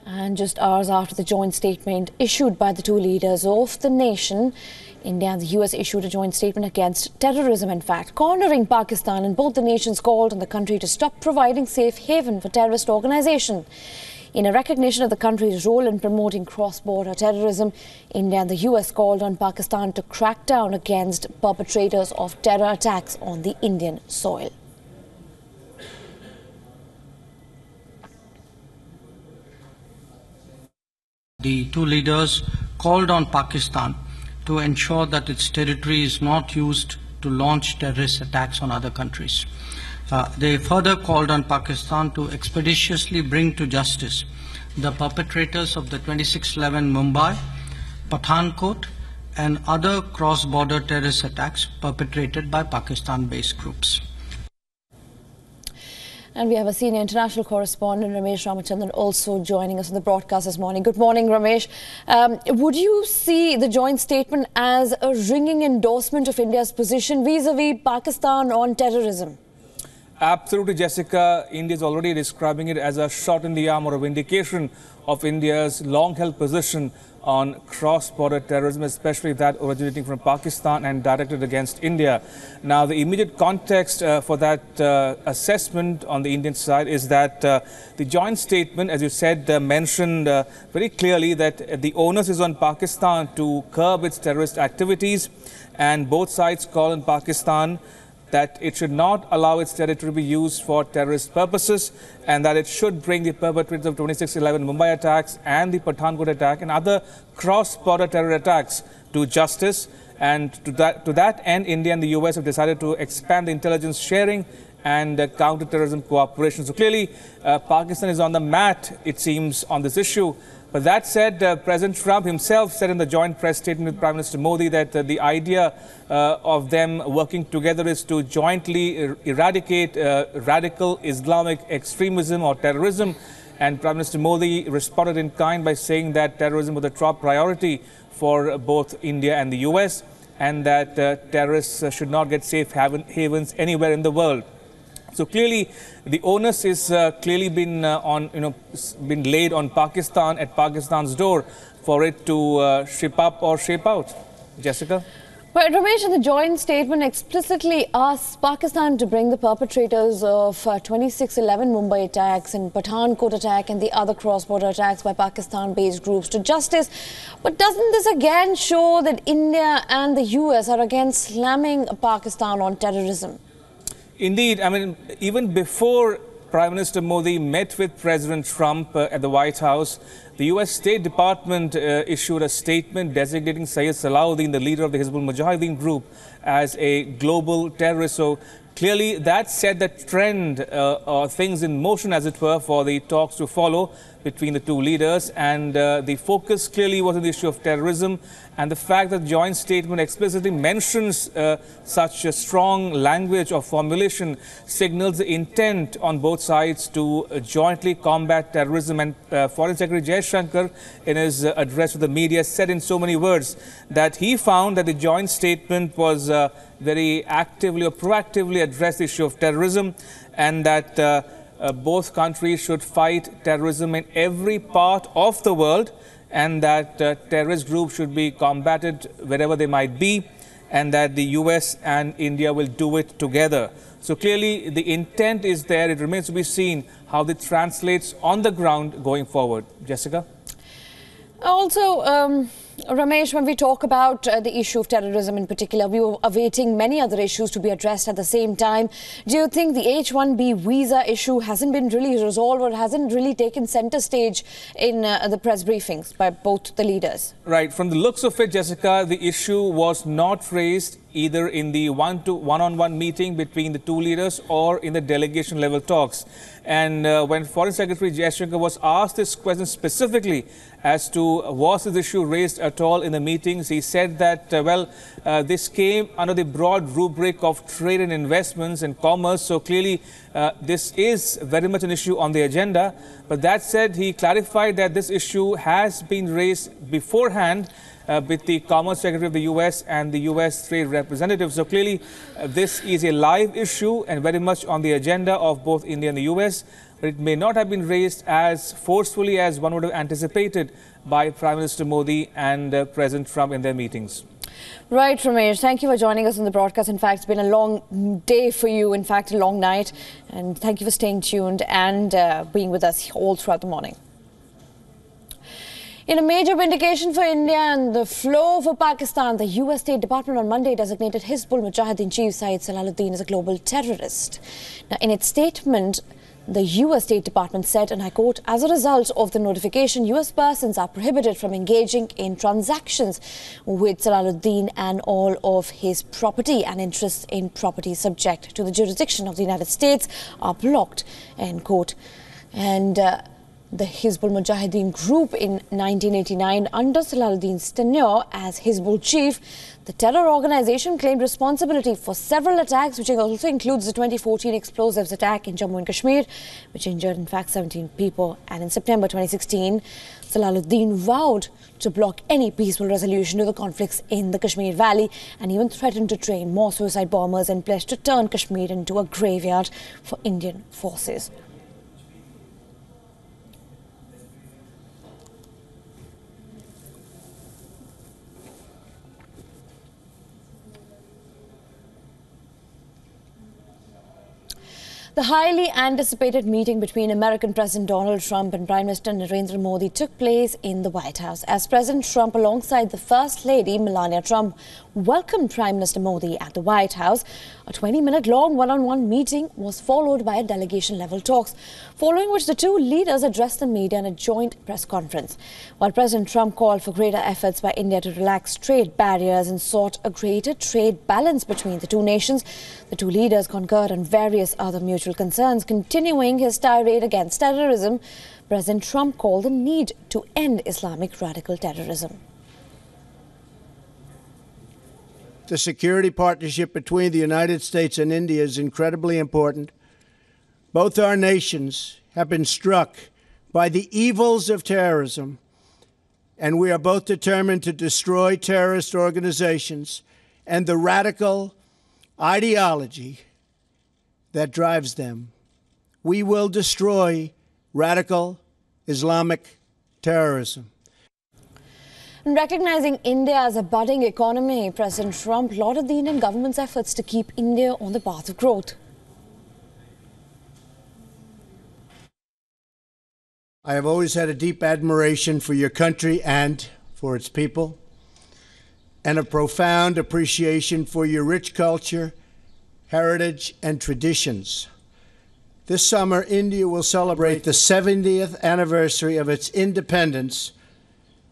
And just hours after the joint statement issued by the two leaders of the nation, India and the US issued a joint statement against terrorism, in fact, cornering Pakistan, and both the nations called on the country to stop providing safe haven for terrorist organizations. In a recognition of the country's role in promoting cross-border terrorism, India and the US called on Pakistan to crack down against perpetrators of terror attacks on the Indian soil. The two leaders called on Pakistan to ensure that its territory is not used to launch terrorist attacks on other countries. They further called on Pakistan to expeditiously bring to justice the perpetrators of the 26/11 Mumbai, Pathankot and other cross-border terrorist attacks perpetrated by Pakistan-based groups. And we have a senior international correspondent, Ramesh Ramachandran, also joining us on the broadcast this morning. Good morning, Ramesh. Would you see the joint statement as a ringing endorsement of India's position vis-a-vis Pakistan on terrorism? Absolutely, Jessica. India is already describing it as a shot in the arm or a vindication of India's long-held position on cross-border terrorism, especially that originating from Pakistan and directed against India. Now, the immediate context for that assessment on the Indian side is that the joint statement, as you said, mentioned very clearly that the onus is on Pakistan to curb its terrorist activities, and both sides call on Pakistan that it should not allow its territory to be used for terrorist purposes, and that it should bring the perpetrators of 26/11 Mumbai attacks and the Pathankot attack and other cross-border terror attacks to justice. And to that end, India and the US have decided to expand the intelligence sharing and counter-terrorism cooperation. So clearly, Pakistan is on the mat, it seems, on this issue. But that said, President Trump himself said in the joint press statement with Prime Minister Modi that the idea of them working together is to jointly eradicate radical Islamic extremism or terrorism. And Prime Minister Modi responded in kind by saying that terrorism was a top priority for both India and the US, and that terrorists should not get safe havens anywhere in the world. So clearly, the onus is clearly been laid on Pakistan at Pakistan's door for it to ship up or shape out. Jessica? But Ramesh, the joint statement explicitly asks Pakistan to bring the perpetrators of 26/11 Mumbai attacks and Pathankot attack and the other cross-border attacks by Pakistan-based groups to justice. But doesn't this again show that India and the US are again slamming Pakistan on terrorism? Indeed. I mean, even before Prime Minister Modi met with President Trump at the White House, the US State Department issued a statement designating Syed Salahuddin, the leader of the Hizbul Mujahideen group, as a global terrorist. So clearly that set the trend or things in motion, as it were, for the talks to follow between the two leaders. And the focus clearly was on the issue of terrorism, and the fact that the joint statement explicitly mentions such a strong language or formulation signals the intent on both sides to jointly combat terrorism. And Foreign Secretary Jaishankar, in his address to the media, said in so many words that he found that the joint statement was very actively or proactively addressed the issue of terrorism, and that both countries should fight terrorism in every part of the world, and that terrorist groups should be combated wherever they might be, and that the US and India will do it together. So clearly the intent is there. It remains to be seen how it translates on the ground going forward. Jessica? Also, Ramesh, when we talk about the issue of terrorism in particular, we were awaiting many other issues to be addressed at the same time. Do you think the H-1B visa issue hasn't been really resolved or hasn't really taken center stage in the press briefings by both the leaders? Right. From the looks of it, Jessica, the issue was not raised either in the one-on-one meeting between the two leaders or in the delegation level talks. And when Foreign Secretary Jaishankar was asked this question specifically as to was this issue raised at all in the meetings, he said that, this came under the broad rubric of trade and investments and commerce. So clearly, this is very much an issue on the agenda. But that said, he clarified that this issue has been raised beforehand with the Commerce Secretary of the US and the US Trade Representative. So clearly, this is a live issue and very much on the agenda of both India and the US, but it may not have been raised as forcefully as one would have anticipated by Prime Minister Modi and President Trump in their meetings. Right, Ramesh, thank you for joining us on the broadcast. In fact, it's been a long day for you, in fact, a long night. And thank you for staying tuned and being with us all throughout the morning. In a major vindication for India and the flow for Pakistan, the US State Department on Monday designated Hizbul Mujahideen chief Syed Salahuddin as a global terrorist. Now, in its statement, the US State Department said, and I quote, as a result of the notification, US persons are prohibited from engaging in transactions with Salahuddin and all of his property and interests in property subject to the jurisdiction of the United States are blocked, end quote. And the Hizbul Mujahideen group in 1989, under Salahuddin's tenure as Hizbul chief, the terror organization claimed responsibility for several attacks, which also includes the 2014 explosives attack in Jammu and Kashmir, which injured, in fact, 17 people. And in September 2016, Salahuddin vowed to block any peaceful resolution to the conflicts in the Kashmir Valley and even threatened to train more suicide bombers and pledged to turn Kashmir into a graveyard for Indian forces. The highly anticipated meeting between American President Donald Trump and Prime Minister Narendra Modi took place in the White House as President Trump, alongside the First Lady Melania Trump, welcomed Prime Minister Modi at the White House. A 20-minute long one-on-one meeting was followed by a delegation-level talks, following which the two leaders addressed the media in a joint press conference. While President Trump called for greater efforts by India to relax trade barriers and sought a greater trade balance between the two nations, the two leaders concurred on various other mutual concerns. Continuing his tirade against terrorism, President Trump called the need to end Islamic radical terrorism. The security partnership between the United States and India is incredibly important. Both our nations have been struck by the evils of terrorism, and we are both determined to destroy terrorist organizations and the radical ideology that drives them. We will destroy radical Islamic terrorism. And recognizing India as a budding economy, President Trump lauded the Indian government's efforts to keep India on the path of growth. I have always had a deep admiration for your country and for its people, and a profound appreciation for your rich culture, heritage, and traditions. This summer, India will celebrate the 70th anniversary of its independence.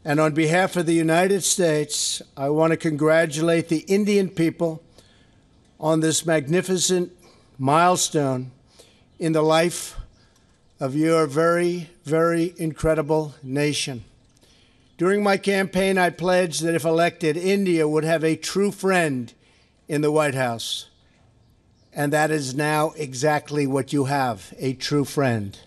And on behalf of the United States, I want to congratulate the Indian people on this magnificent milestone in the life of your very, very incredible nation. During my campaign, I pledged that if elected, India would have a true friend in the White House. And that is now exactly what you have, a true friend.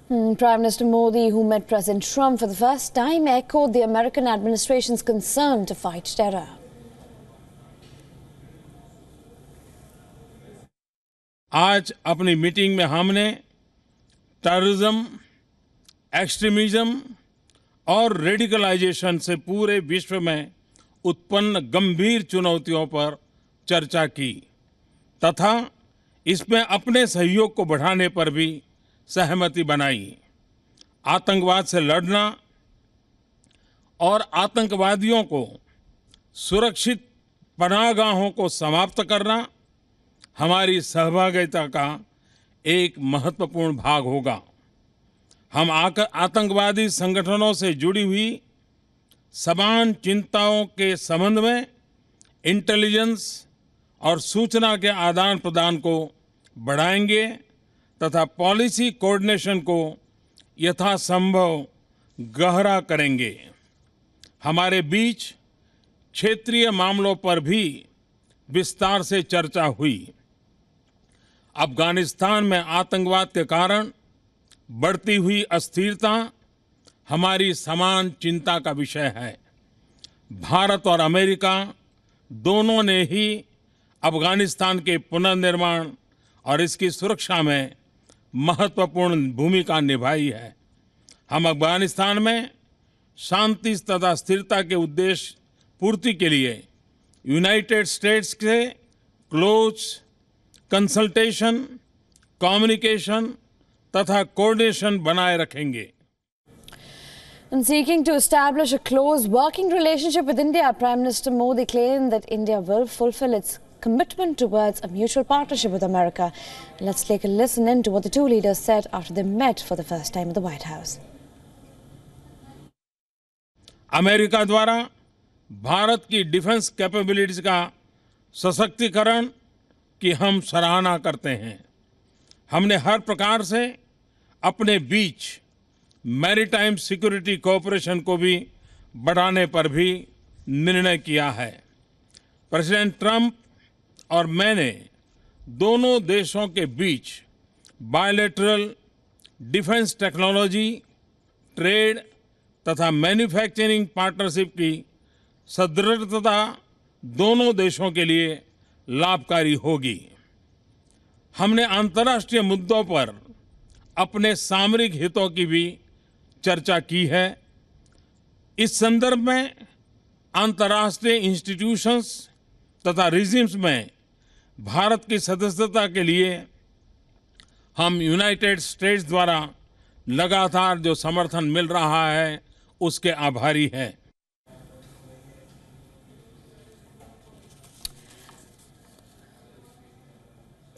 Prime Minister Modi, who met President Trump for the first time, echoed the American administration's concern to fight terror. आज अपनी meeting में हमने terrorism, extremism और radicalisation से पूरे विश्व में उत्पन्न गंभीर चुनौतियों पर चर्चा की तथा इसमें अपने सहयोग को बढ़ाने पर भी सहमति बनाई। आतंकवाद से लड़ना और आतंकवादियों को सुरक्षित पनाहगाहों को समाप्त करना हमारी सहभागिता का एक महत्वपूर्ण भाग होगा। हम आतंकवादी संगठनों से जुड़ी हुई समान चिंताओं के संबंध में इंटेलिजेंस और सूचना के आदान प्रदान को बढ़ाएंगे तथा पॉलिसी कोऑर्डिनेशन को यथासंभव गहरा करेंगे। हमारे बीच क्षेत्रीय मामलों पर भी विस्तार से चर्चा हुई। अफगानिस्तान में आतंकवाद के कारण बढ़ती हुई अस्थिरता हमारी समान चिंता का विषय है। भारत और अमेरिका दोनों ने ही अफगानिस्तान के पुनर्निर्माण और इसकी सुरक्षा में महत्वपूर्ण भूमिका निभाई है। हम अफगानिस्तान में शांति तथा स्थिरता के उद्देश्य पूर्ति के लिए यूनाइटेड स्टेट्स से क्लोज कंसल्टेशन, कम्युनिकेशन तथा कोऑर्डिनेशन बनाए रखेंगे। And seeking to establish a close working relationship with India, Prime Minister Modi claimed that India will fulfill its commitment towards a mutual partnership with America. Let's take a listen in to what the two leaders said after they met for the first time at the White House. America द्वारा भारत की defence capabilities का सशक्तिकरण की हम सराहना करते हैं। हमने हर प्रकार से अपने बीच मैरीटाइम सिक्योरिटी कोऑपरेशन को भी बढ़ाने पर भी निर्णय किया है। प्रेसिडेंट ट्रंप और मैंने दोनों देशों के बीच बायलैटरल डिफेंस टेक्नोलॉजी, ट्रेड तथा मैन्युफैक्चरिंग पार्टनरशिप की सुदृढ़ता दोनों देशों के लिए लाभकारी होगी। हमने अंतर्राष्ट्रीय मुद्दों पर अपने सामरिक हितों की भी चर्चा की है। इस संदर्भ में अंतर्राष्ट्रीय इंस्टीट्यूशंस तथा रिजिम्स में भारत की सदस्यता के लिए हम यूनाइटेड स्टेट्स द्वारा लगातार जो समर्थन मिल रहा है उसके आभारी हैं।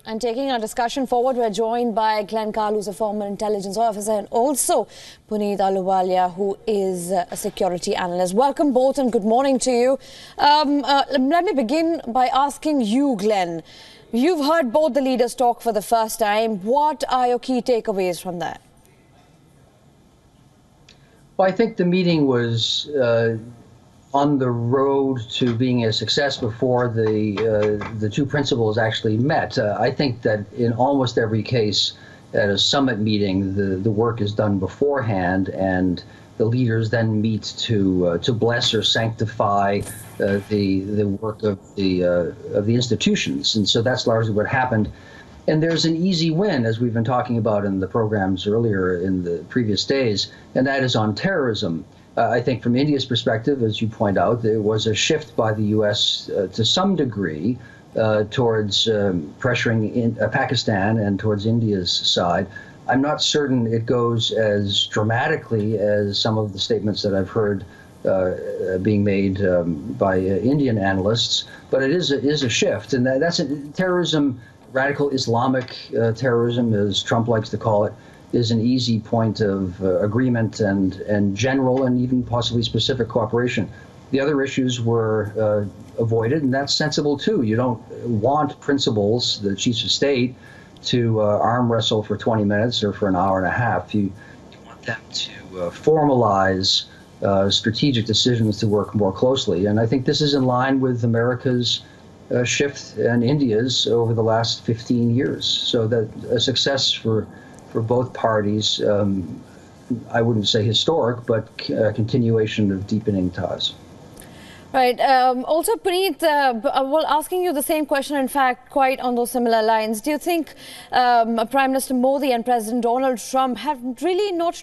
And taking our discussion forward, we're joined by Glenn Carl, who's a former intelligence officer, and also Puneet Ahluwalia, who is a security analyst. Welcome both and good morning to you. Let me begin by asking you, Glenn. You've heard both the leaders talk for the first time. What are your key takeaways from that? Well, I think the meeting was on the road to being a success before the two principals actually met. I think that in almost every case at a summit meeting, the work is done beforehand, and the leaders then meet to bless or sanctify the work of the institutions, and so that's largely what happened. And there's an easy win, as we've been talking about in the programs earlier in the previous days, and that is on terrorism. I think from India's perspective, as you point out, there was a shift by the U.S. To some degree towards pressuring Pakistan and towards India's side. I'm not certain it goes as dramatically as some of the statements that I've heard being made by Indian analysts, but it is a shift, and that's terrorism. Radical Islamic terrorism, as Trump likes to call it, is an easy point of agreement and general and even possibly specific cooperation. The other issues were avoided, and that's sensible too. You don't want principals, the chiefs of state, to arm wrestle for 20 minutes or for an hour and a half. You want them to formalize strategic decisions to work more closely. And I think this is in line with America's shift and India's over the last 15 years. So that a success for both parties, I wouldn't say historic, but a continuation of deepening ties. Right. Also, Puneet, well, asking you the same question, in fact, quite on those similar lines. Do you think Prime Minister Modi and President Donald Trump have really not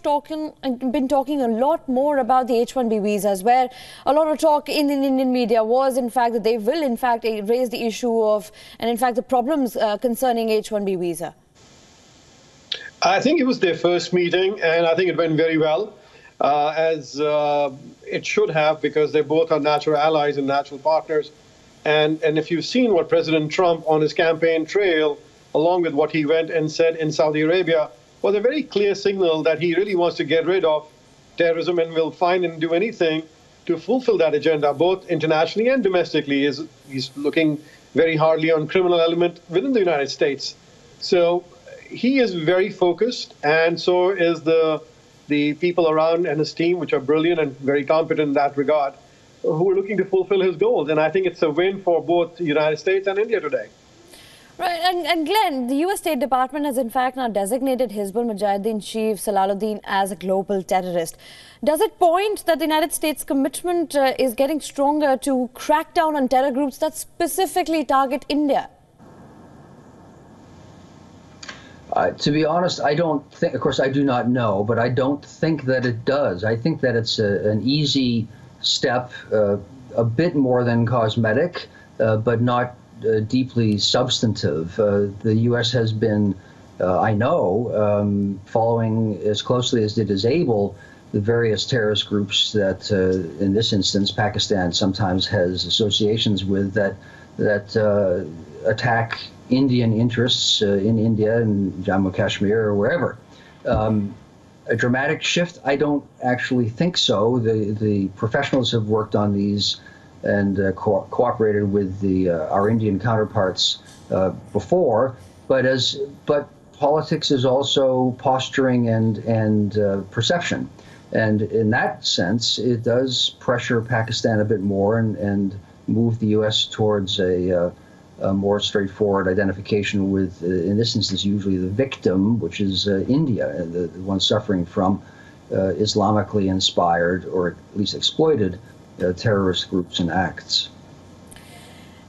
been talking a lot more about the H-1B visas, where a lot of talk in the Indian media was, in fact, that they will, in fact, raise the issue of, and in fact, the problems concerning H-1B visa? I think it was their first meeting, and I think it went very well, as it should have, because they both are natural allies and natural partners. And if you've seen what President Trump on his campaign trail, along with what he went and said in Saudi Arabia, was a very clear signal that he really wants to get rid of terrorism and will find and do anything to fulfill that agenda, both internationally and domestically. He's looking very hardly on criminal element within the United States. So he is very focused, and so is the people around and his team, which are brilliant and very competent in that regard, who are looking to fulfill his goals. And I think it's a win for both the United States and India today. Right, and Glenn, the US State Department has in fact now designated Hizbul Mujahideen chief Salahuddin as a global terrorist. Does it point that the United States' commitment is getting stronger to crack down on terror groups that specifically target India? To be honest, I don't think, of course I do not know, but I don't think that it does. I think that it's an easy step, a bit more than cosmetic, but not deeply substantive. The U.S. has been, I know, following as closely as it is able the various terrorist groups that, in this instance, Pakistan sometimes has associations with that attack Indian interests in India and Jammu Kashmir or wherever. A dramatic shift? I don't actually think so. The professionals have worked on these and cooperated with our Indian counterparts before, but politics is also posturing and perception, and in that sense, it does pressure Pakistan a bit more and move the U.S. towards a more straightforward identification with, in this instance, usually the victim, which is India, the one suffering from Islamically inspired or at least exploited terrorist groups and acts.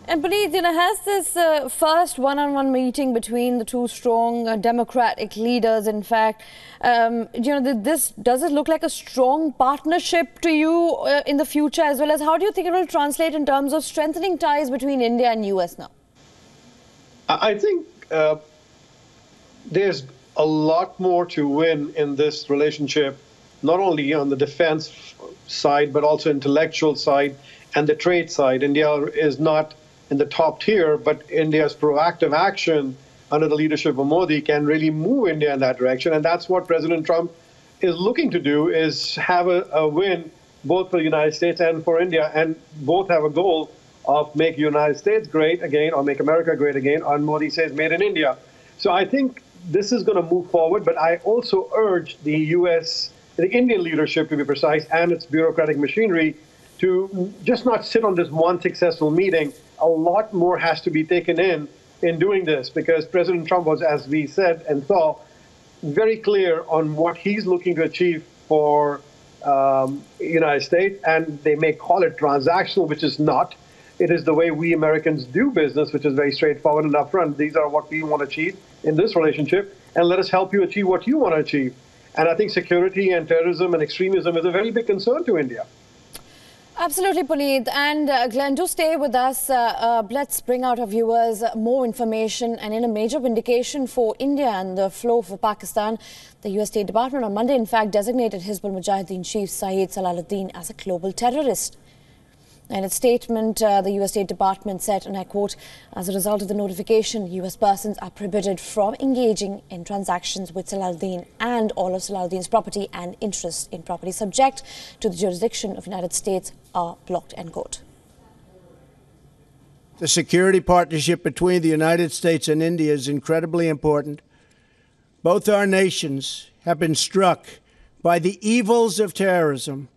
And Puneet, has this first one-on-one meeting between the two strong democratic leaders, in fact, does it look like a strong partnership to you in the future, as well as how do you think it will translate in terms of strengthening ties between India and US now? I think there's a lot more to win in this relationship, not only on the defense side, but also intellectual side and the trade side. India is not in the top tier, but India's proactive action under the leadership of Modi can really move India in that direction. And that's what President Trump is looking to do, is have a win both for the United States and for India. And both have a goal of make the United States great again, or make America great again. And Modi says made in India. So I think this is going to move forward. But I also urge the U.S., the Indian leadership to be precise, and its bureaucratic machinery to just not sit on this one successful meeting. A lot more has to be taken in doing this, because President Trump was, as we said and saw, very clear on what he's looking to achieve for the United States. And they may call it transactional, which is not. It is the way we Americans do business, which is very straightforward and upfront. These are what we want to achieve in this relationship, and let us help you achieve what you want to achieve. And I think security and terrorism and extremism is a very big concern to India. Absolutely, Puneet. And Glenn, do stay with us. Let's bring out our viewers more information. And in a major vindication for India and the flow for Pakistan, the US State Department on Monday, in fact, designated Hizbul Mujahideen chief Syed Salahuddin as a global terrorist. In its statement, the US State Department said, and I quote, as a result of the notification, US persons are prohibited from engaging in transactions with Salahuddin and all of Salahuddin's property and interests in property subject to the jurisdiction of the United States are blocked, end quote. The security partnership between the United States and India is incredibly important. Both our nations have been struck by the evils of terrorism,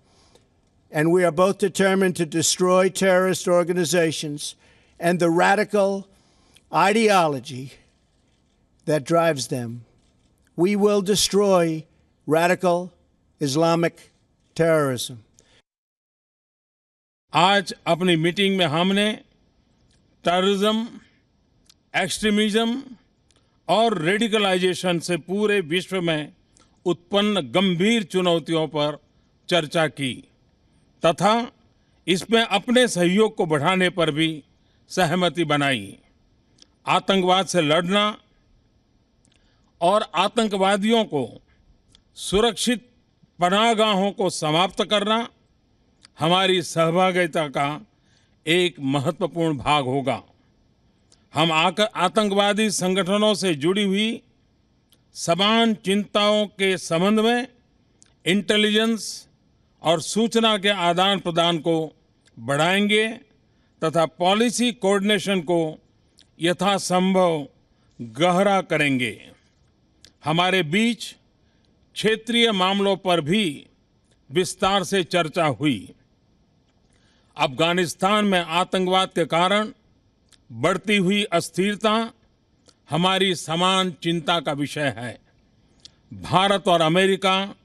and we are both determined to destroy terrorist organizations and the radical ideology that drives them. We will destroy radical Islamic terrorism. आज अपनी meeting में हमने terrorism, extremism और radicalisation से पूरे विश्व में उत्पन्न गंभीर चुनौतियों पर चर्चा की तथा इसमें अपने सहयोग को बढ़ाने पर भी सहमति बनाई। आतंकवाद से लड़ना और आतंकवादियों को सुरक्षित पनाहगाहों को समाप्त करना हमारी सहभागिता का एक महत्वपूर्ण भाग होगा। हम आतंकवादी संगठनों से जुड़ी हुई समान चिंताओं के संबंध में इंटेलिजेंस और सूचना के आदान प्रदान को बढ़ाएंगे तथा पॉलिसी कोऑर्डिनेशन को यथासंभव गहरा करेंगे। हमारे बीच क्षेत्रीय मामलों पर भी विस्तार से चर्चा हुई। अफगानिस्तान में आतंकवाद के कारण बढ़ती हुई अस्थिरता हमारी समान चिंता का विषय है। भारत और अमेरिका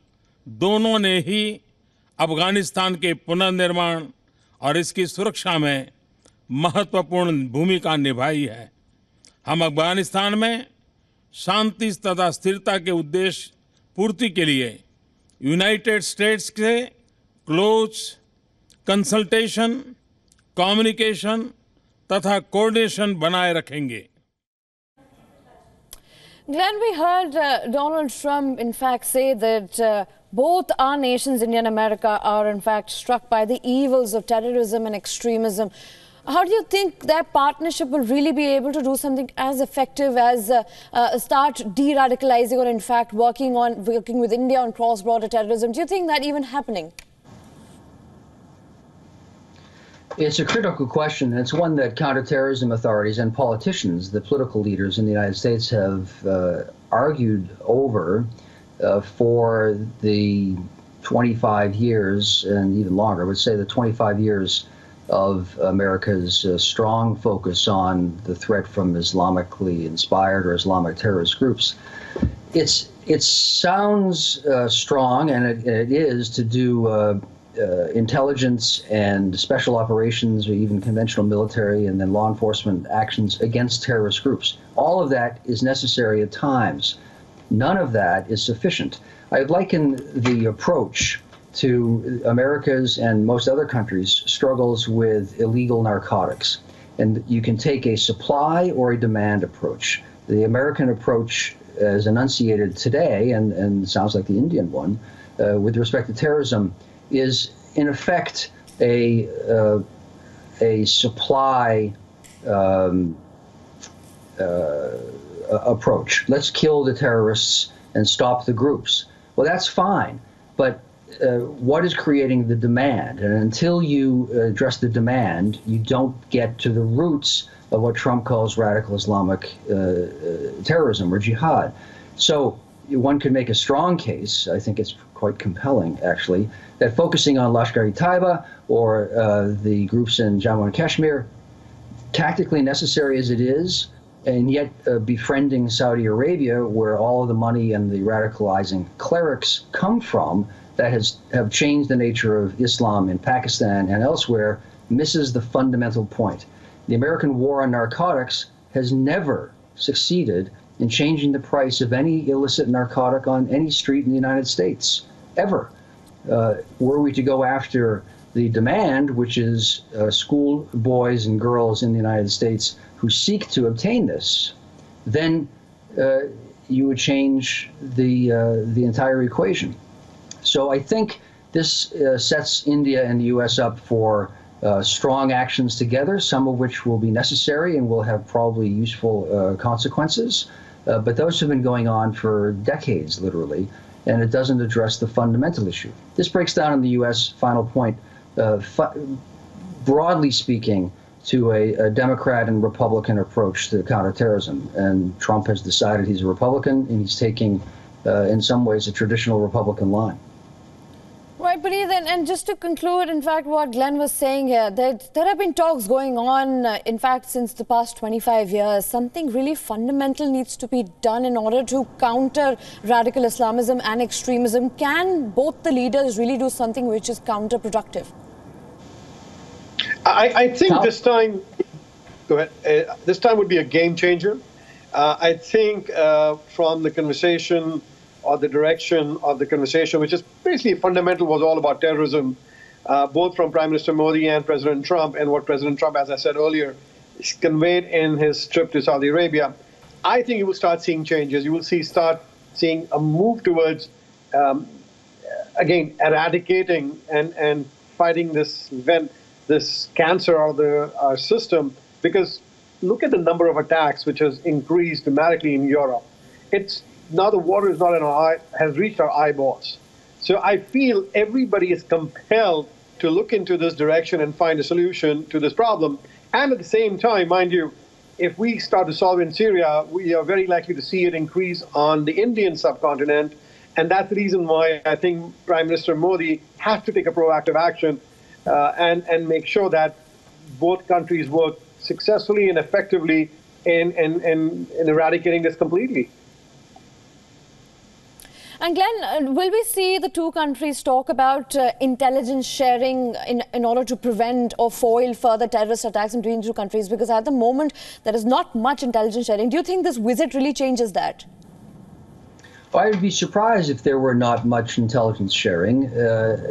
दोनों ने ही अफगानिस्तान के पुनर्निर्माण और इसकी सुरक्षा में महत्वपूर्ण भूमिका निभाई है। हम अफगानिस्तान में शांति तथा स्थिरता के उद्देश्य पूर्ति के लिए यूनाइटेड स्टेट्स से क्लोज कंसल्टेशन, कम्युनिकेशन तथा कोऑर्डिनेशन बनाए रखेंगे। Glenn, we heard Donald Trump, in fact, say that both our nations, India and America, are, in fact, struck by the evils of terrorism and extremism. How do you think that partnership will really be able to do something as effective as start de-radicalizing or, in fact, working with India on cross-border terrorism? Do you think that even happening? It's a critical question. It's one that counterterrorism authorities and politicians, the political leaders in the United States, have argued over for the 25 years and even longer. I would say the 25 years of America's strong focus on the threat from Islamically inspired or Islamic terrorist groups. It sounds strong, and it is, to do intelligence and special operations, or even conventional military and then law enforcement actions against terrorist groups. All of that is necessary at times. None of that is sufficient. I liken the approach to America's and most other countries' struggles with illegal narcotics. And you can take a supply or a demand approach. The American approach, as enunciated today, and sounds like the Indian one, with respect to terrorism, is in effect a supply approach. Let's kill the terrorists and stop the groups. Well, that's fine, but what is creating the demand? And until you address the demand, you don't get to the roots of what Trump calls radical Islamic terrorism or jihad. So one could make a strong case, I think it's quite compelling actually, that focusing on Lashkar-e-Taiba or the groups in Jammu and Kashmir, tactically necessary as it is, and yet befriending Saudi Arabia, where all of the money and the radicalizing clerics come from, that have changed the nature of Islam in Pakistan and elsewhere, misses the fundamental point. The American war on narcotics has never succeeded in changing the price of any illicit narcotic on any street in the United States, ever. Were we to go after the demand, which is school boys and girls in the United States who seek to obtain this, then you would change the entire equation. So I think this sets India and the U.S. up for strong actions together, some of which will be necessary and will have probably useful consequences. But those have been going on for decades, literally, and it doesn't address the fundamental issue. This breaks down in the U.S., final point, broadly speaking, to a Democrat and Republican approach to counterterrorism. And Trump has decided he's a Republican, and he's taking, in some ways, a traditional Republican line. Right, but and just to conclude, in fact, what Glenn was saying here, that there have been talks going on, in fact, since the past 25 years. Something really fundamental needs to be done in order to counter radical Islamism and extremism. Can both the leaders really do something which is counterproductive? I think this time, go ahead, this time would be a game changer. I think from the conversation or the direction of the conversation, which is basically fundamental, was all about terrorism, both from Prime Minister Modi and President Trump, and what President Trump, as I said earlier, conveyed in his trip to Saudi Arabia. I think you will start seeing changes. You will start seeing a move towards, again, eradicating and fighting this cancer of our system, because look at the number of attacks which has increased dramatically in Europe. Now the water is not in our eye, has reached our eyeballs. So I feel everybody is compelled to look into this direction and find a solution to this problem. And at the same time, mind you, if we start to solve in Syria, we are very likely to see it increase on the Indian subcontinent. And that's the reason why I think Prime Minister Modi has to take a proactive action and make sure that both countries work successfully and effectively in eradicating this completely. And Glenn, will we see the two countries talk about intelligence sharing in order to prevent or foil further terrorist attacks between the two countries? Because at the moment, there is not much intelligence sharing. Do you think this visit really changes that? I would be surprised if there were not much intelligence sharing.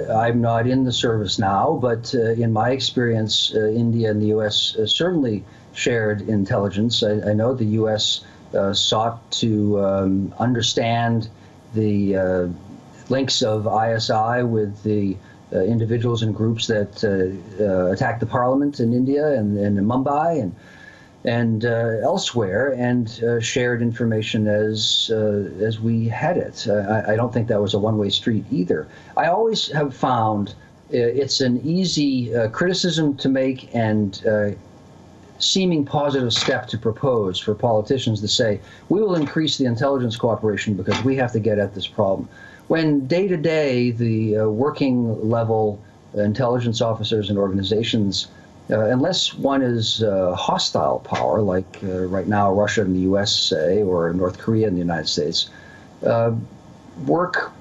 I'm not in the service now, but in my experience, India and the U.S. Certainly shared intelligence. I know the U.S. Sought to understand the links of ISI with the individuals and groups that attacked the parliament in India and in Mumbai and elsewhere, and shared information as we had it. I don't think that was a one-way street either. I always have found it's an easy criticism to make and seeming positive step to propose for politicians to say, we will increase the intelligence cooperation because we have to get at this problem. When day to day, the working level intelligence officers and organizations, unless one is a hostile power, like right now Russia and the US say, or North Korea and the United States, work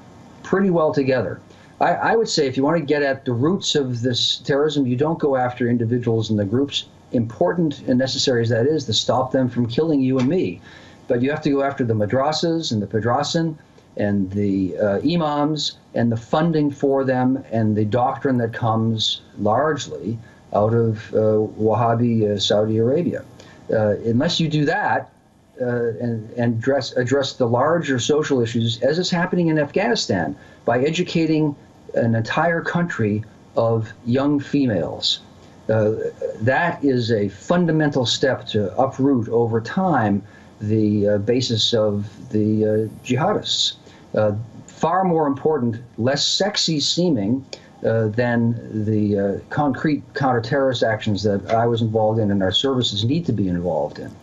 pretty well together. I would say if you want to get at the roots of this terrorism, you don't go after individuals and the groups, important and necessary as that is, to stop them from killing you and me. But you have to go after the madrasas and the padrasan and the imams and the funding for them and the doctrine that comes largely out of Wahhabi Saudi Arabia. Unless you do that and address the larger social issues, as is happening in Afghanistan, by educating an entire country of young females, that is a fundamental step to uproot over time the basis of the jihadists. Far more important, less sexy seeming than the concrete counter-terrorist actions that I was involved in and our services need to be involved in.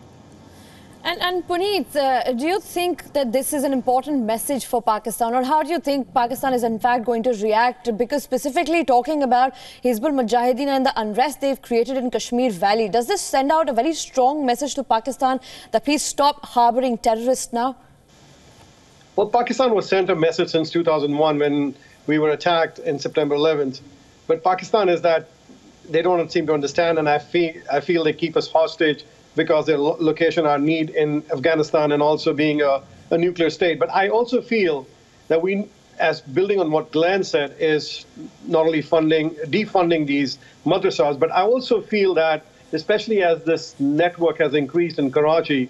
And Puneet, do you think that this is an important message for Pakistan, or how do you think Pakistan is in fact going to react? Because specifically talking about Hizbul Mujahideen and the unrest they've created in Kashmir Valley, does this send out a very strong message to Pakistan that please stop harboring terrorists now? Well, Pakistan was sent a message since 2001 when we were attacked in September 11th. But Pakistan is that they don't seem to understand, and I feel they keep us hostage because their location, our need in Afghanistan, and also being a nuclear state. But I also feel that we, as building on what Glenn said, is not only defunding these madrasas, but I also feel that, especially as this network has increased in Karachi,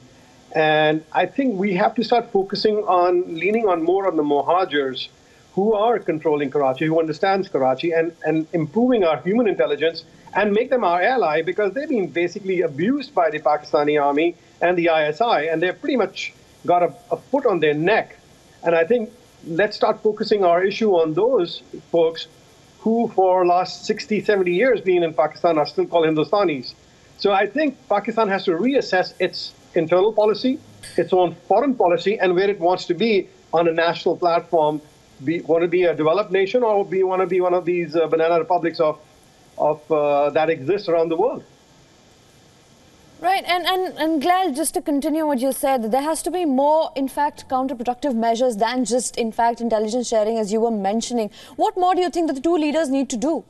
and I think we have to start leaning on more on the Muhajirs who are controlling Karachi, who understands Karachi, and improving our human intelligence and make them our ally, because they've been basically abused by the Pakistani army and the ISI, and they've pretty much got a foot on their neck. And I think let's start focusing our issue on those folks who for last 60, 70 years being in Pakistan are still called Hindustanis. So I think Pakistan has to reassess its internal policy, its own foreign policy, and where it wants to be on a national platform. Want to be a developed nation, or want to be one of these banana republics of that exists around the world. Right, and Glenn, just to continue what you said, there has to be more, in fact, counterproductive measures than just, in fact, intelligence sharing, as you were mentioning. What more do you think that the two leaders need to do?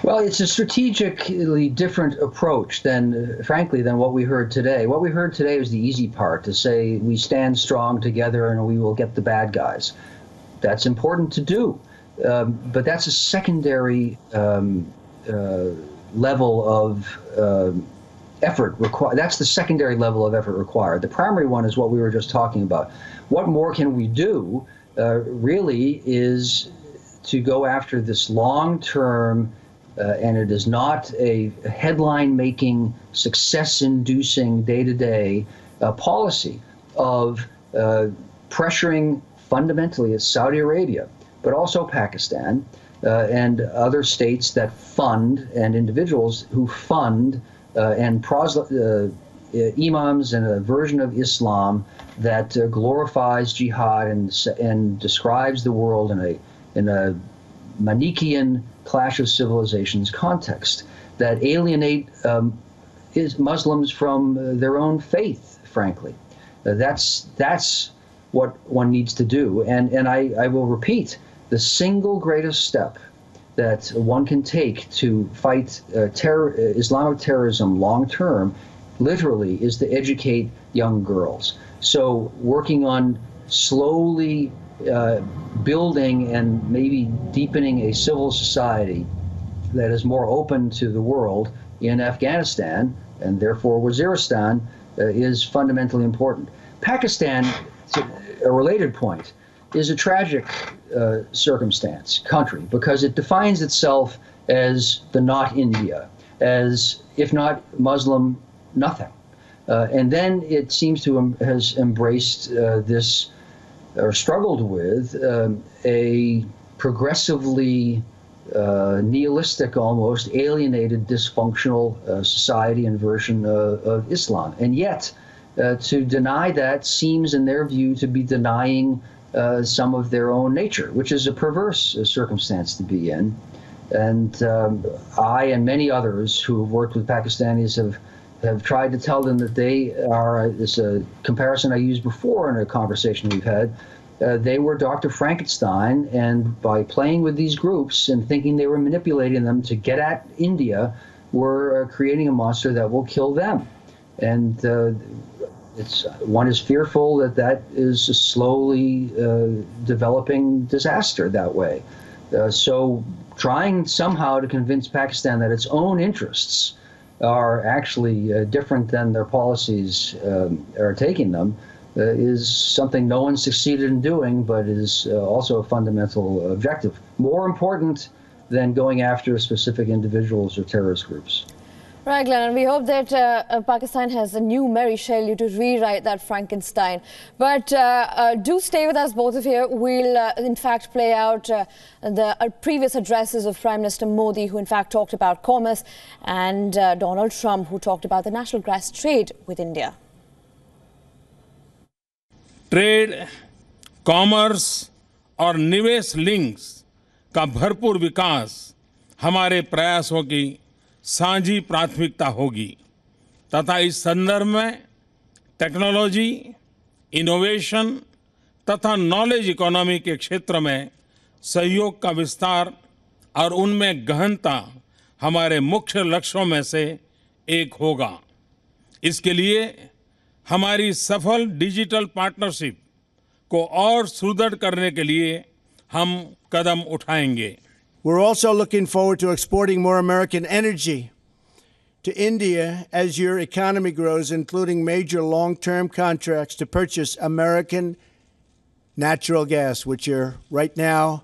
Well, it's a strategically different approach than, frankly, than what we heard today. What we heard today was the easy part, to say we stand strong together and we will get the bad guys. That's important to do, but that's a secondary level of effort required. That's the secondary level of effort required. The primary one is what we were just talking about. What more can we do, really, is to go after this long-term, and it is not a headline-making, success-inducing, day-to-day policy of pressuring fundamentally Saudi Arabia, but also Pakistan and other states that fund, and individuals who fund and imams and a version of Islam that glorifies jihad and describes the world in a Manichaean clash of civilizations context, that alienate Muslims from their own faith, frankly. That's what one needs to do. And I will repeat, the single greatest step that one can take to fight Islamic terrorism long term, literally, is to educate young girls. So working on slowly building and maybe deepening a civil society that is more open to the world in Afghanistan and therefore Waziristan is fundamentally important. Pakistan, a related point, is a tragic country, because it defines itself as the not India, as if not Muslim, nothing. And then it seems to has embraced this, or struggled with, a progressively nihilistic, almost alienated, dysfunctional society and version of Islam. And yet, to deny that seems, in their view, to be denying some of their own nature, which is a perverse circumstance to be in. And I and many others who have worked with Pakistanis have tried to tell them that they are, this comparison I used before in a conversation we've had, they were Dr. Frankenstein, and by playing with these groups and thinking they were manipulating them to get at India, were creating a monster that will kill them. And one is fearful that that is a slowly developing disaster that way. So trying somehow to convince Pakistan that its own interests are actually different than their policies are taking them is something no one succeeded in doing, but is also a fundamental objective. More important than going after specific individuals or terrorist groups. Right, Glenn, and we hope that Pakistan has a new Mary Shelley to rewrite that Frankenstein. But do stay with us, both of you. We'll, in fact, play out the previous addresses of Prime Minister Modi, who, in fact, talked about commerce, and Donald Trump, who talked about the national gas trade with India. Trade, commerce और निवेश links का भरपूर विकास हमारे प्रयासों की साझी प्राथमिकता होगी तथा इस संदर्भ में टेक्नोलॉजी, इनोवेशन तथा नॉलेज इकोनॉमी के क्षेत्र में सहयोग का विस्तार और उनमें गहनता हमारे मुख्य लक्ष्यों में से एक होगा। इसके लिए हमारी सफल डिजिटल पार्टनरशिप को और सुदृढ़ करने के लिए हम कदम उठाएंगे। We're also looking forward to exporting more American energy to India as your economy grows, including major long-term contracts to purchase American natural gas, which are right now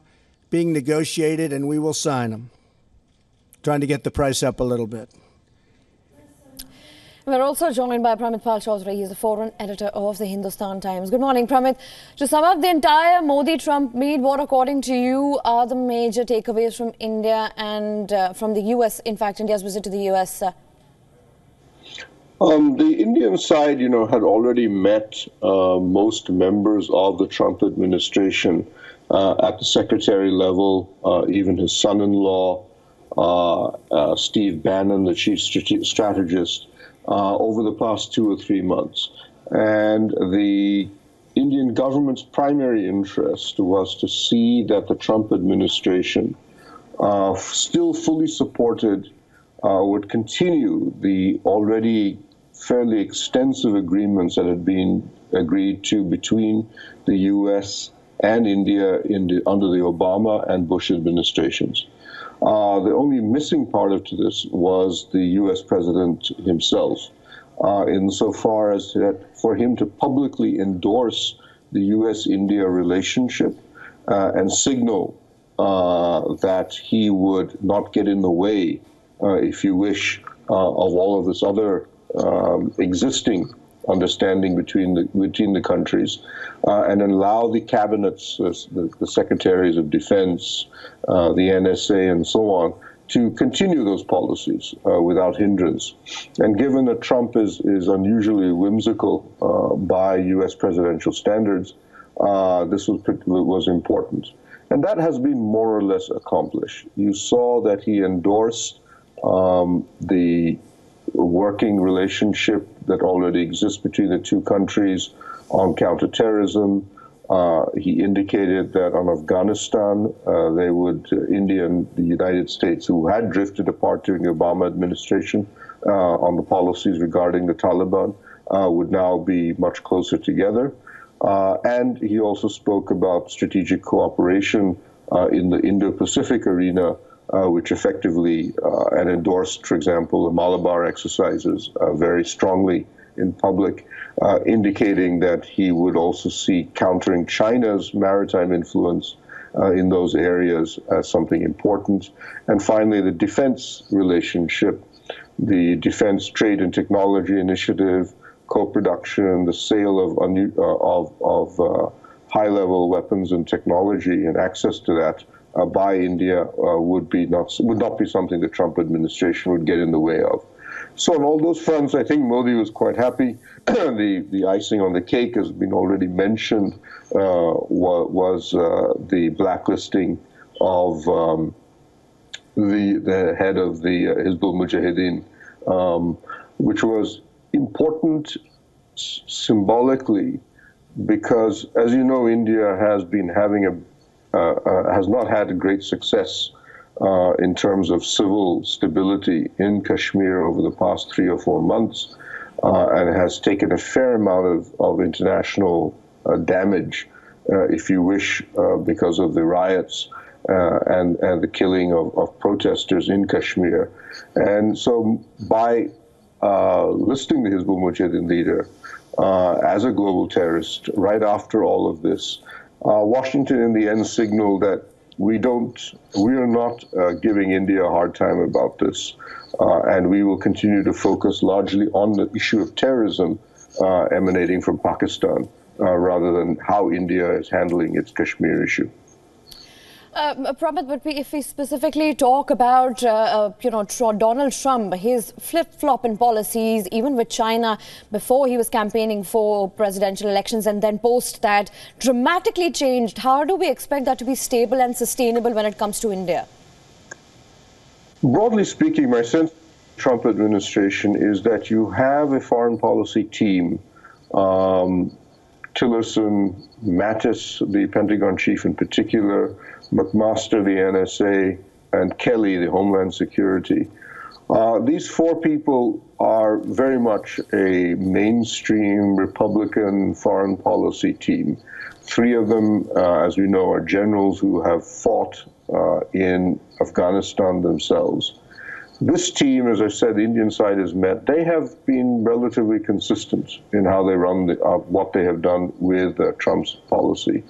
being negotiated, and we will sign them, trying to get the price up a little bit. We're also joined by Pramit Pal Chaudhary. He's the foreign editor of the Hindustan Times. Good morning, Pramit. To sum up the entire Modi-Trump meet, what, according to you, are the major takeaways from India and from the US, in fact, India's visit to the US? The Indian side, had already met most members of the Trump administration at the secretary level, even his son-in-law, Steve Bannon, the chief strategist, over the past 2 or 3 months. And the Indian government's primary interest was to see that the Trump administration, still fully supported, would continue the already fairly extensive agreements that had been agreed to between the U.S. and India under the Obama and Bush administrations. The only missing part of this was the U.S. president himself, insofar as that for him to publicly endorse the U.S.-India relationship and signal that he would not get in the way, if you wish, of all of this other existing understanding between the countries, and allow the cabinets, the secretaries of defense, the NSA, and so on, to continue those policies without hindrance. And given that Trump is unusually whimsical by U.S. presidential standards, this was important. And that has been more or less accomplished. You saw that he endorsed the working relationship that already exists between the two countries on counterterrorism. He indicated that on Afghanistan, India and the United States, who had drifted apart during the Obama administration on the policies regarding the Taliban, would now be much closer together. And he also spoke about strategic cooperation in the Indo-Pacific arena, which effectively and endorsed, for example, the Malabar exercises very strongly in public, indicating that he would also see countering China's maritime influence in those areas as something important. And finally, the defense relationship, the Defense Trade and Technology Initiative, co-production, the sale of high-level weapons and technology and access to that by India would not be something the Trump administration would get in the way of. So on all those fronts, I think Modi was quite happy. The icing on the cake has been already mentioned, was the blacklisting of the head of the Hizbul Mujahideen, which was important symbolically because, as you know, India has been has not had a great success in terms of civil stability in Kashmir over the past 3 or 4 months, and has taken a fair amount of international damage, if you wish, because of the riots and the killing of protesters in Kashmir. And so by listing the Hizbul Mujahideen leader as a global terrorist right after all of this, Washington in the end signaled that we are not giving India a hard time about this, and we will continue to focus largely on the issue of terrorism emanating from Pakistan, rather than how India is handling its Kashmir issue. Pramod, but if we specifically talk about, Donald Trump, his flip-flop in policies, even with China before he was campaigning for presidential elections and then post that, dramatically changed. How do we expect that to be stable and sustainable when it comes to India? Broadly speaking, my sense of the Trump administration is that you have a foreign policy team, Tillerson, Mattis, the Pentagon chief in particular, McMaster, the NSA, and Kelly, the Homeland Security. These 4 people are very much a mainstream Republican foreign policy team. 3 of them, as we know, are generals who have fought in Afghanistan themselves. This team, as I said, the Indian side has met. They have been relatively consistent in how they run what they have done with Trump's policy.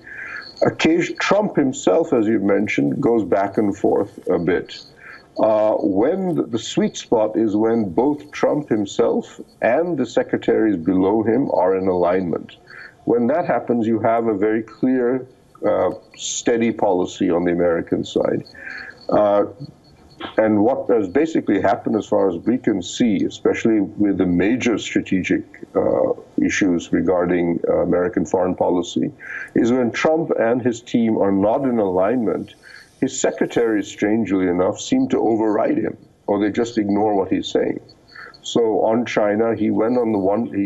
Trump himself, as you mentioned, goes back and forth a bit. When the sweet spot is when both Trump himself and the secretaries below him are in alignment. When that happens, you have a very clear, steady policy on the American side. And what has basically happened, as far as we can see, especially with the major strategic issues regarding American foreign policy, is when Trump and his team are not in alignment, his secretaries, strangely enough, seem to override him, or they just ignore what he's saying. So on China, he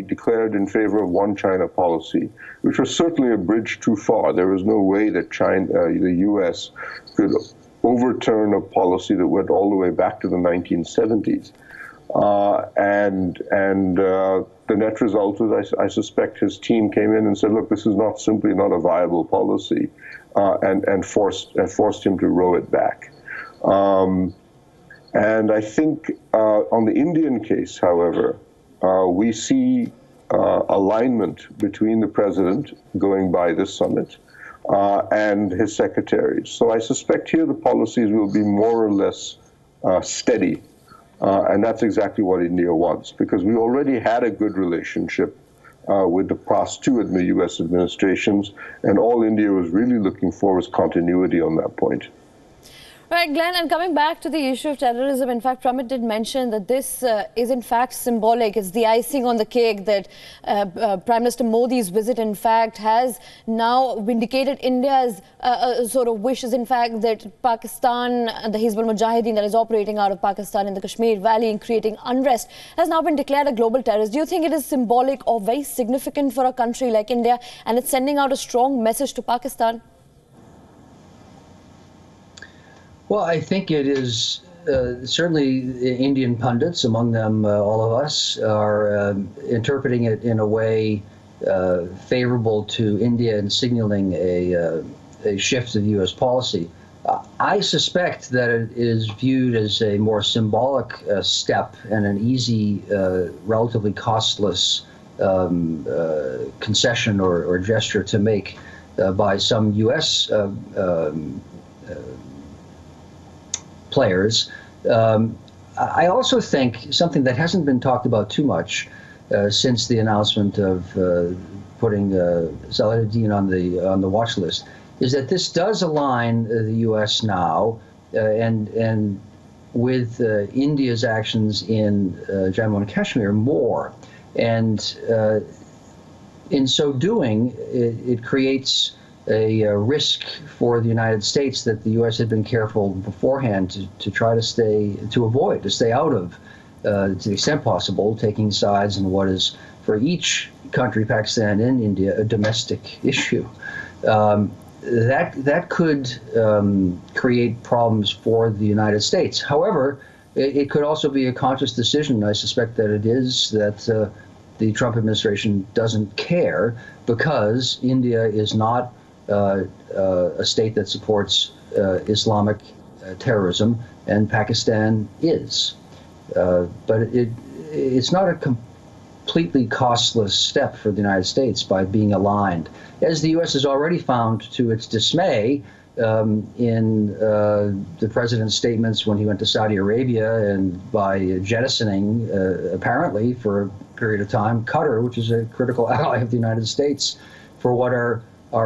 declared in favor of one China policy, which was certainly a bridge too far. There was no way that the U.S. could overturn a policy that went all the way back to the 1970s. The net result was, I suspect his team came in and said, look, this is simply not a viable policy, and forced him to row it back. And I think on the Indian case, however, we see alignment between the president going by this summit and his secretaries. So I suspect here the policies will be more or less steady. And that's exactly what India wants, because we already had a good relationship with the past 2 U.S. administrations, and all India was really looking for was continuity on that point. Right, Glenn, and coming back to the issue of terrorism, in fact, Pramit did mention that this is in fact symbolic. It's the icing on the cake that Prime Minister Modi's visit, in fact, has now vindicated India's sort of wishes, in fact, that Pakistan, the Hizbul Mujahideen that is operating out of Pakistan in the Kashmir Valley and creating unrest, has now been declared a global terrorist. Do you think it is symbolic or very significant for a country like India, and it's sending out a strong message to Pakistan? Well, I think it is certainly Indian pundits, among them all of us, are interpreting it in a way favorable to India and signaling a shift of U.S. policy. I suspect that it is viewed as a more symbolic step and an easy, relatively costless concession or gesture to make by some U.S. players. I also think something that hasn't been talked about too much since the announcement of putting Salahuddin on the watch list is that this does align the U.S. now and with India's actions in Jammu and Kashmir more, and in so doing, it creates a risk for the United States that the U.S. had been careful beforehand to try to stay out of, to the extent possible, taking sides in what is, for each country, Pakistan and India, a domestic issue. That could create problems for the United States. However, it could also be a conscious decision, I suspect that it is, that the Trump administration doesn't care because India is not a state that supports Islamic terrorism, and Pakistan is. But it's not a completely costless step for the United States by being aligned, as the U.S. has already found to its dismay in the president's statements when he went to Saudi Arabia, and by jettisoning, apparently, for a period of time, Qatar, which is a critical ally of the United States, for what are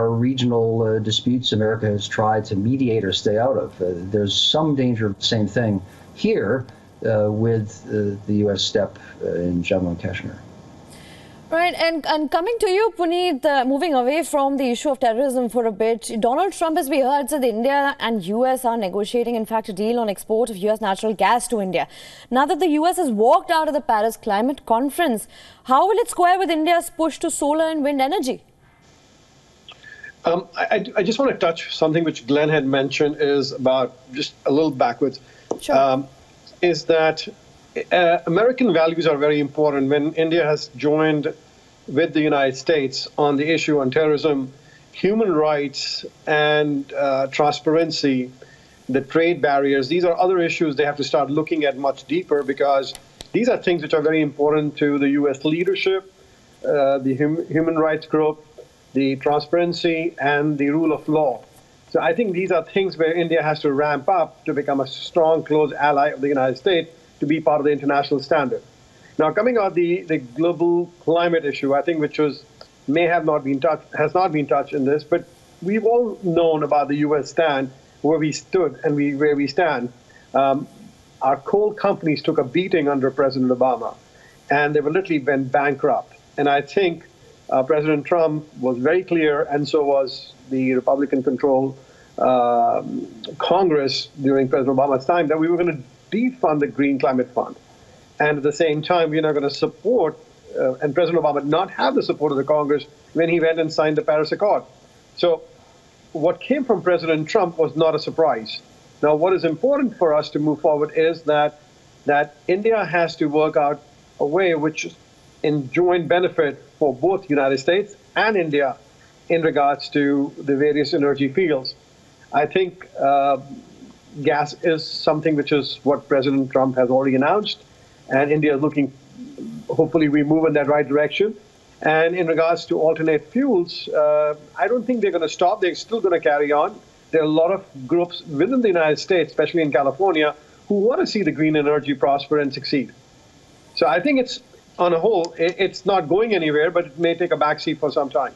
regional disputes America has tried to mediate or stay out of. There's some danger of the same thing here with the U.S. step in Jammu and Kashmir. Right, and coming to you, Puneet, moving away from the issue of terrorism for a bit, Donald Trump, as we heard, said India and US are negotiating, in fact, a deal on export of US natural gas to India. Now that the US has walked out of the Paris Climate Conference, how will it square with India's push to solar and wind energy? I just want to touch something which Glenn had mentioned, is about just a little backwards. Sure. Is that American values are very important. When India has joined with the United States on the issue on terrorism, human rights and transparency, the trade barriers, these are other issues they have to start looking at much deeper, because these are things which are very important to the U.S. leadership, the human rights group, the transparency, and the rule of law. So I think these are things where India has to ramp up to become a strong, close ally of the United States, to be part of the international standard. Now, coming on the global climate issue, I think which has not been touched in this, but we've all known about the U.S. stand, where we stood and where we stand. Our coal companies took a beating under President Obama, and they were literally went bankrupt. And I think President Trump was very clear, and so was the Republican-controlled Congress during President Obama's time, that we were going to defund the Green Climate Fund. And at the same time, we're not going to support, and President Obama did not have the support of the Congress when he went and signed the Paris Accord. So what came from President Trump was not a surprise. Now, what is important for us to move forward is that India has to work out a way which is in joint benefit for both the United States and India in regards to the various energy fields. I think gas is something which is what President Trump has already announced, and India is looking, hopefully we move in that right direction. And in regards to alternate fuels, I don't think they're going to stop. They're still going to carry on. There are a lot of groups within the United States, especially in California, who want to see the green energy prosper and succeed. So I think it's, on a whole, it's not going anywhere, but it may take a backseat for some time.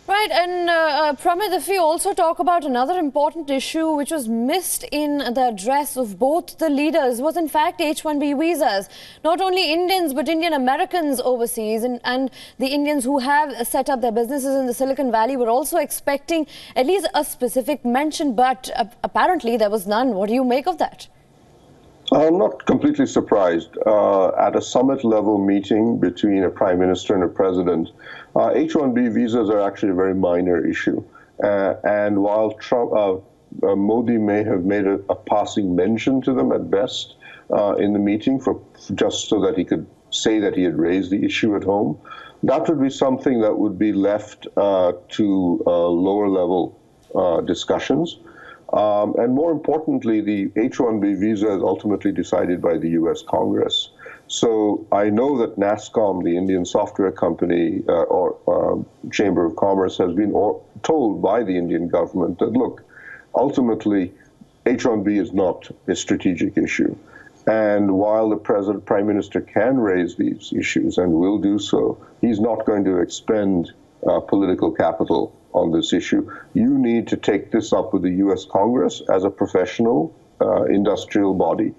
Right, and Pramit, if we also talk about another important issue which was missed in the address of both the leaders was in fact H-1B visas. Not only Indians but Indian Americans overseas and the Indians who have set up their businesses in the Silicon Valley were also expecting at least a specific mention, but apparently there was none. What do you make of that? I'm not completely surprised. At a summit-level meeting between a prime minister and a president, H-1B visas are actually a very minor issue. And while Modi may have made a passing mention to them at best in the meeting, just so that he could say that he had raised the issue at home, that would be something that would be left to lower-level discussions. And more importantly, the H-1B visa is ultimately decided by the U.S. Congress. So I know that NASSCOM, the Indian software company or Chamber of Commerce, has been told by the Indian government that, look, ultimately, H-1B is not a strategic issue. And while the prime minister can raise these issues and will do so, he's not going to expend political capital on this issue. You need to take this up with the U.S. Congress as a professional industrial body.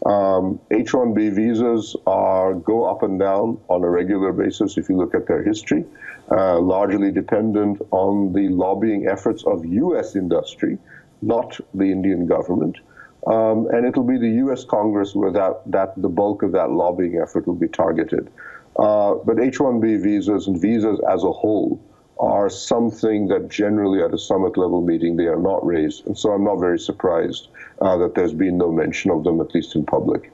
H-1B visas go up and down on a regular basis if you look at their history, largely dependent on the lobbying efforts of U.S. industry, not the Indian government. And it'll be the U.S. Congress where the bulk of that lobbying effort will be targeted. But H-1B visas and visas as a whole are something that generally at a summit-level meeting they are not raised. And so I'm not very surprised that there's been no mention of them, at least in public.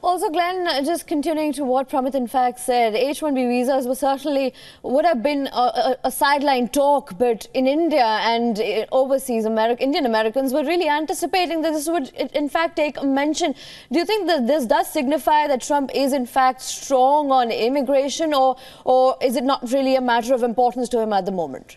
Also, Glenn, just continuing to what Pramit in fact said, H-1B visas would have been a sideline talk, but in India and overseas, Indian Americans were really anticipating that this would in fact take a mention. Do you think that this does signify that Trump is in fact strong on immigration, or is it not really a matter of importance to him at the moment?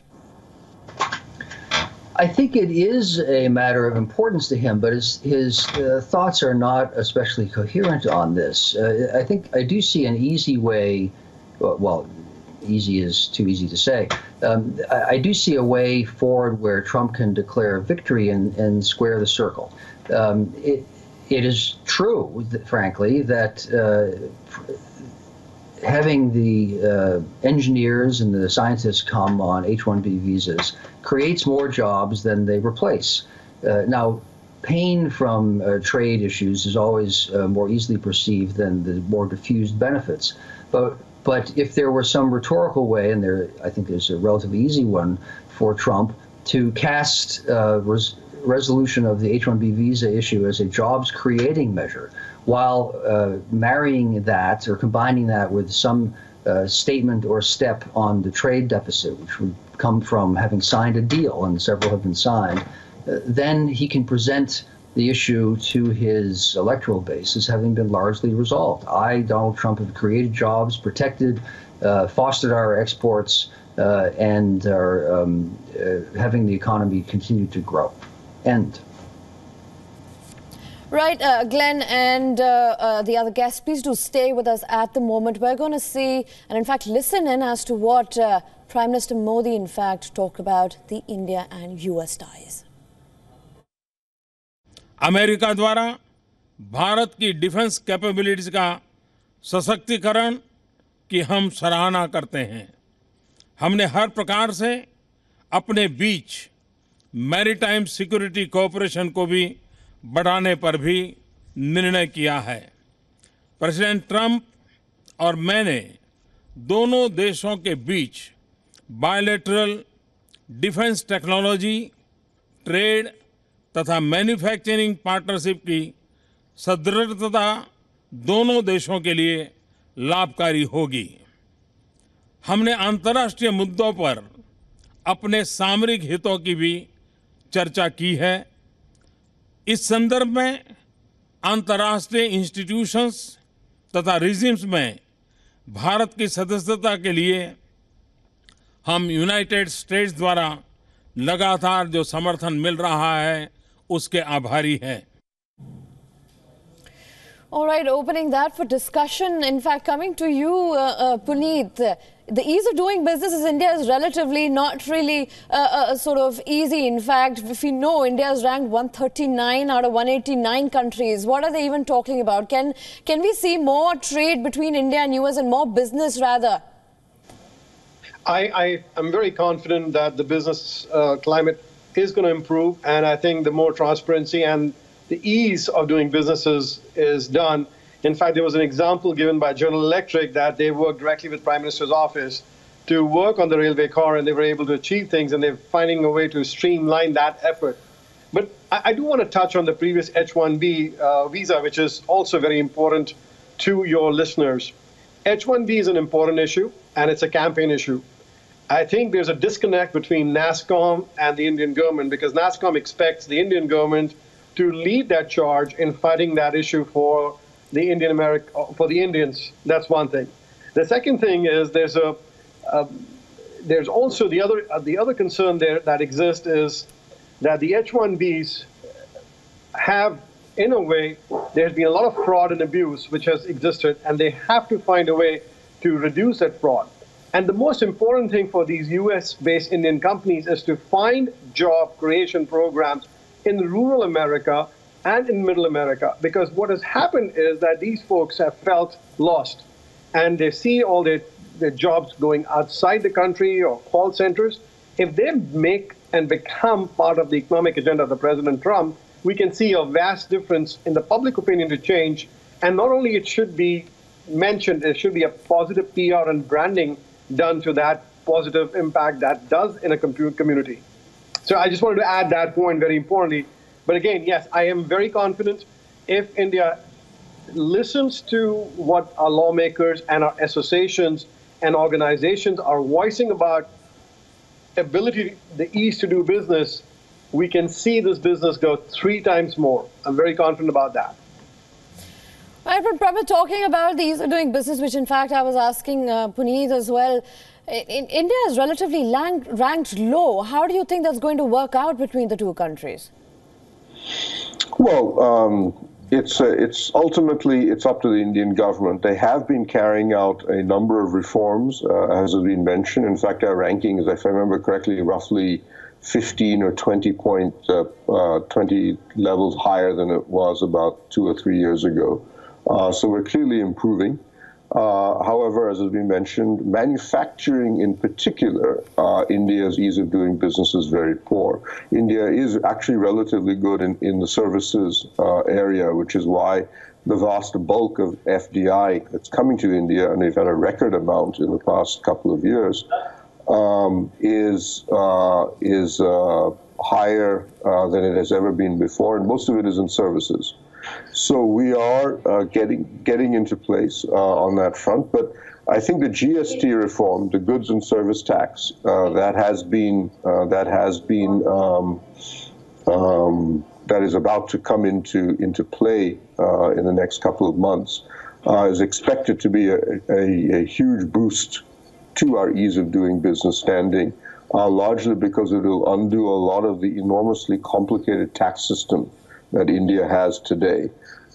I think it is a matter of importance to him, but his thoughts are not especially coherent on this. I do see an easy way, well, easy is too easy to say. I do see a way forward where Trump can declare victory and square the circle. It is true, frankly, that having the engineers and the scientists come on H-1B visas creates more jobs than they replace. Now, pain from trade issues is always more easily perceived than the more diffused benefits. But if there were some rhetorical way, and I think there's a relatively easy one for Trump, to cast resolution of the H-1B visa issue as a jobs-creating measure, while marrying that or combining that with some statement or step on the trade deficit, which would come from having signed a deal, and several have been signed, then he can present the issue to his electoral base as having been largely resolved. Donald Trump, have created jobs, protected, fostered our exports, and are having the economy continue to grow. End. Right, Glenn and the other guests, please do stay with us at the moment. We're going to see and in fact listen in as to what Prime Minister Modi in fact talked about the India and US ties. America द्वारा भारत की defence capabilities का सशक्तिकरण की हम सराहना करते हैं। हमने हर प्रकार से अपने बीच मैरीटाइम सिक्योरिटी कोऑपरेशन को भी बढ़ाने पर भी निर्णय किया है। प्रेसिडेंट ट्रंप और मैंने दोनों देशों के बीच बायलैटरल डिफेंस टेक्नोलॉजी, ट्रेड तथा मैन्युफैक्चरिंग पार्टनरशिप की सुदृढ़ता दोनों देशों के लिए लाभकारी होगी। हमने अंतर्राष्ट्रीय मुद्दों पर अपने सामरिक हितों की भी चर्चा की है। इस संदर्भ में अंतर्राष्ट्रीय इंस्टीट्यूशंस तथा रिजिम्स में भारत की सदस्यता के लिए हम यूनाइटेड स्टेट्स द्वारा लगातार जो समर्थन मिल रहा है उसके आभारी हैं। All right, opening that for discussion. In fact, coming to you, Puneet, the ease of doing business in India is relatively not really sort of easy. In fact, if we know India is ranked 139 out of 189 countries, what are they even talking about? Can we see more trade between India and US and more business rather? I am very confident that the business climate is going to improve, and I think the more transparency and the ease of doing businesses is done. In fact, there was an example given by General Electric that they worked directly with Prime Minister's office to work on the railway car, and they were able to achieve things, and they're finding a way to streamline that effort. But I do want to touch on the previous H-1B visa, which is also very important to your listeners. H-1B is an important issue, and it's a campaign issue. I think there's a disconnect between NASSCOM and the Indian government, because NASSCOM expects the Indian government to lead that charge in fighting that issue for the Indians. That's one thing. The second thing is there's also the other concern there that exists is that the H-1Bs have, in a way, there's been a lot of fraud and abuse which has existed, and they have to find a way to reduce that fraud. And the most important thing for these US-based Indian companies is to find job creation programs in rural America and in middle America, because what has happened is that these folks have felt lost, and they see all their jobs going outside the country or call centers. If they make and become part of the economic agenda of the President Trump, we can see a vast difference in the public opinion to change. And not only it should be mentioned, there should be a positive PR and branding done to that positive impact that does in a community. So I just wanted to add that point very importantly. But again, yes, I am very confident if India listens to what our lawmakers and our associations and organizations are voicing about ability, the ease to do business, we can see this business go 3 times more. I'm very confident about that. Right, but Prabhat, talking about the ease of doing business, which in fact I was asking Puneet as well, India is relatively ranked low. How do you think that's going to work out between the two countries? Well, it's ultimately up to the Indian government. They have been carrying out a number of reforms, as has been mentioned. In fact, our ranking is, if I remember correctly, roughly 15 or 20 levels higher than it was about 2 or 3 years ago. So we're clearly improving. However, as has been mentioned, manufacturing in particular, India's ease of doing business is very poor. India is actually relatively good in the services area, which is why the vast bulk of FDI that's coming to India, and they've had a record amount in the past couple of years, is higher than it has ever been before, and most of it is in services. So we are getting into place on that front, but I think the GST reform, the goods and service tax, that is about to come into play in the next couple of months, is expected to be a huge boost to our ease of doing business standing, largely because it will undo a lot of the enormously complicated tax system that India has today.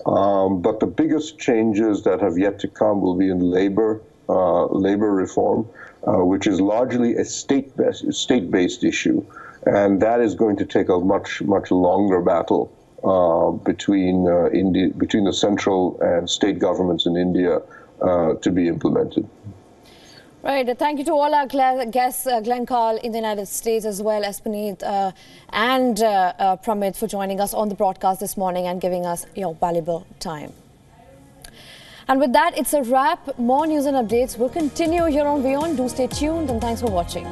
But the biggest changes that have yet to come will be in labor reform, which is largely a state-based issue, and that is going to take a much longer battle between the central and state governments in India to be implemented. Right. Thank you to all our guests, Glenn Carl in the United States, as well as Puneet and Pramit for joining us on the broadcast this morning and giving us your valuable time. And with that, it's a wrap. More news and updates will continue here on WION. Do stay tuned, and thanks for watching.